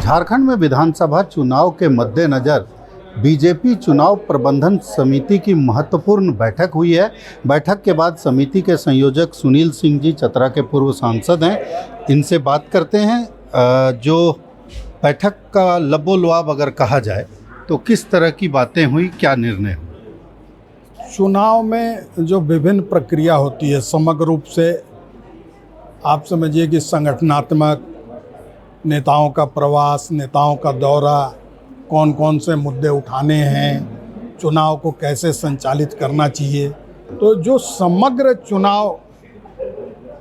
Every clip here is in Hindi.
झारखंड में विधानसभा चुनाव के मद्देनज़र बीजेपी चुनाव प्रबंधन समिति की महत्वपूर्ण बैठक हुई है। बैठक के बाद समिति के संयोजक सुनील सिंह जी चतरा के पूर्व सांसद हैं, इनसे बात करते हैं। जो बैठक का लबोलुआब अगर कहा जाए तो किस तरह की बातें हुई, क्या निर्णय हुआ? चुनाव में जो विभिन्न प्रक्रिया होती है, समग्र रूप से आप समझिए कि संगठनात्मक, नेताओं का प्रवास, नेताओं का दौरा, कौन कौन से मुद्दे उठाने हैं, चुनाव को कैसे संचालित करना चाहिए, तो जो समग्र चुनाव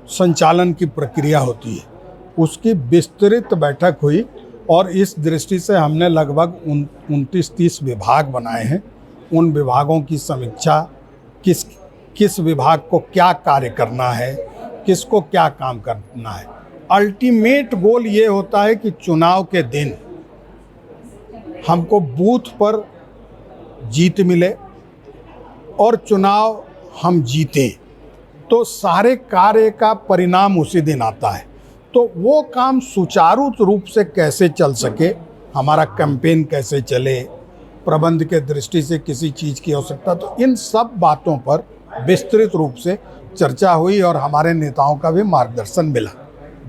संचालन की प्रक्रिया होती है उसकी विस्तृत बैठक हुई। और इस दृष्टि से हमने लगभग 29-30 विभाग बनाए हैं। उन विभागों की समीक्षा, किस विभाग को क्या कार्य करना है, किसको क्या काम करना है। अल्टीमेट गोल ये होता है कि चुनाव के दिन हमको बूथ पर जीत मिले और चुनाव हम जीतें, तो सारे कार्य का परिणाम उसी दिन आता है। तो वो काम सुचारू रूप से कैसे चल सके, हमारा कैंपेन कैसे चले, प्रबंध के दृष्टि से किसी चीज़ की आवश्यकता, तो इन सब बातों पर विस्तृत रूप से चर्चा हुई और हमारे नेताओं का भी मार्गदर्शन मिला।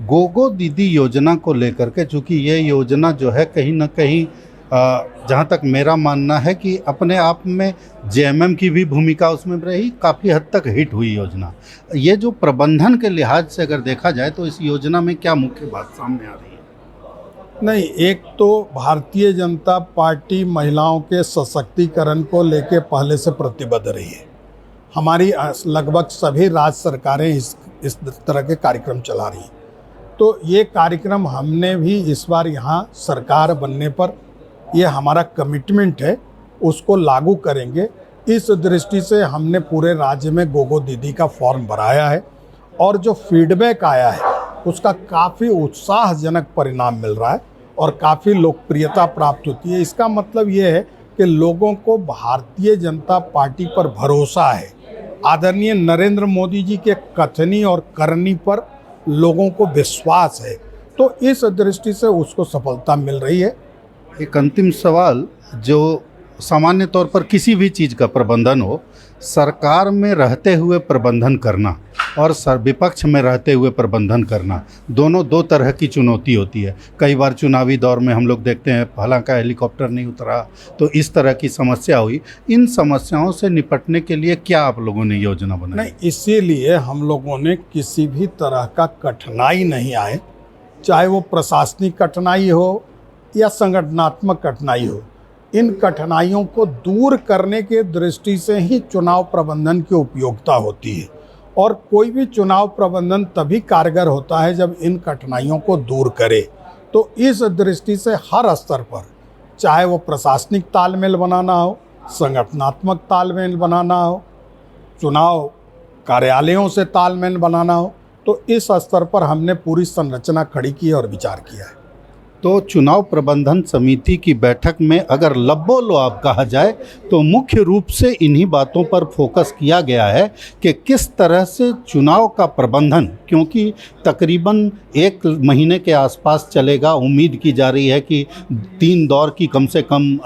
गोगो दीदी योजना को लेकर के, चूँकि ये योजना जो है कहीं ना कहीं जहाँ तक मेरा मानना है कि अपने आप में जेएमएम की भी भूमिका उसमें रही, काफ़ी हद तक हिट हुई योजना। ये जो प्रबंधन के लिहाज से अगर देखा जाए तो इस योजना में क्या मुख्य बात सामने आ रही है? नहीं, एक तो भारतीय जनता पार्टी महिलाओं के सशक्तिकरण को लेकर पहले से प्रतिबद्ध रही है। हमारी लगभग सभी राज्य सरकारें इस तरह के कार्यक्रम चला रही हैं। तो ये कार्यक्रम हमने भी इस बार यहाँ सरकार बनने पर, ये हमारा कमिटमेंट है, उसको लागू करेंगे। इस दृष्टि से हमने पूरे राज्य में गोगो दीदी का फॉर्म भराया है और जो फीडबैक आया है उसका काफ़ी उत्साहजनक परिणाम मिल रहा है और काफ़ी लोकप्रियता प्राप्त होती है। इसका मतलब ये है कि लोगों को भारतीय जनता पार्टी पर भरोसा है। आदरणीय नरेंद्र मोदी जी के कथनी और करनी पर लोगों को विश्वास है। तो इस दृष्टि से उसको सफलता मिल रही है। एक अंतिम सवाल, जो सामान्य तौर पर किसी भी चीज़ का प्रबंधन हो, सरकार में रहते हुए प्रबंधन करना और विपक्ष में रहते हुए प्रबंधन करना, दोनों दो तरह की चुनौती होती है। कई बार चुनावी दौर में हम लोग देखते हैं फलां का हेलीकॉप्टर नहीं उतरा, तो इस तरह की समस्या हुई। इन समस्याओं से निपटने के लिए क्या आप लोगों ने योजना बनाई? नहीं, इसीलिए हम लोगों ने किसी भी तरह का कठिनाई नहीं आए, चाहे वो प्रशासनिक कठिनाई हो या संगठनात्मक कठिनाई हो, इन कठिनाइयों को दूर करने के दृष्टि से ही चुनाव प्रबंधन की उपयोगिता होती है। और कोई भी चुनाव प्रबंधन तभी कारगर होता है जब इन कठिनाइयों को दूर करे। तो इस दृष्टि से हर स्तर पर, चाहे वो प्रशासनिक तालमेल बनाना हो, संगठनात्मक तालमेल बनाना हो, चुनाव कार्यालयों से तालमेल बनाना हो, तो इस स्तर पर हमने पूरी संरचना खड़ी की और विचार किया है। तो चुनाव प्रबंधन समिति की बैठक में अगर लबोलुआब कहा जाए तो मुख्य रूप से इन्हीं बातों पर फोकस किया गया है कि किस तरह से चुनाव का प्रबंधन, क्योंकि तकरीबन 1 महीने के आसपास चलेगा। उम्मीद की जा रही है कि 3 दौर की कम से कम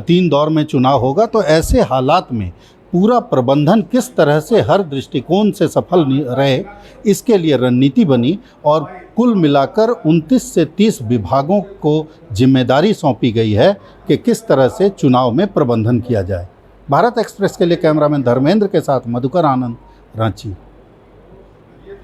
3 दौर में चुनाव होगा। तो ऐसे हालात में पूरा प्रबंधन किस तरह से हर दृष्टिकोण से सफल रहे, इसके लिए रणनीति बनी और कुल मिलाकर 29 से 30 विभागों को जिम्मेदारी सौंपी गई है कि किस तरह से चुनाव में प्रबंधन किया जाए। भारत एक्सप्रेस के लिए कैमरामैन धर्मेंद्र के साथ मधुकर आनंद, रांची।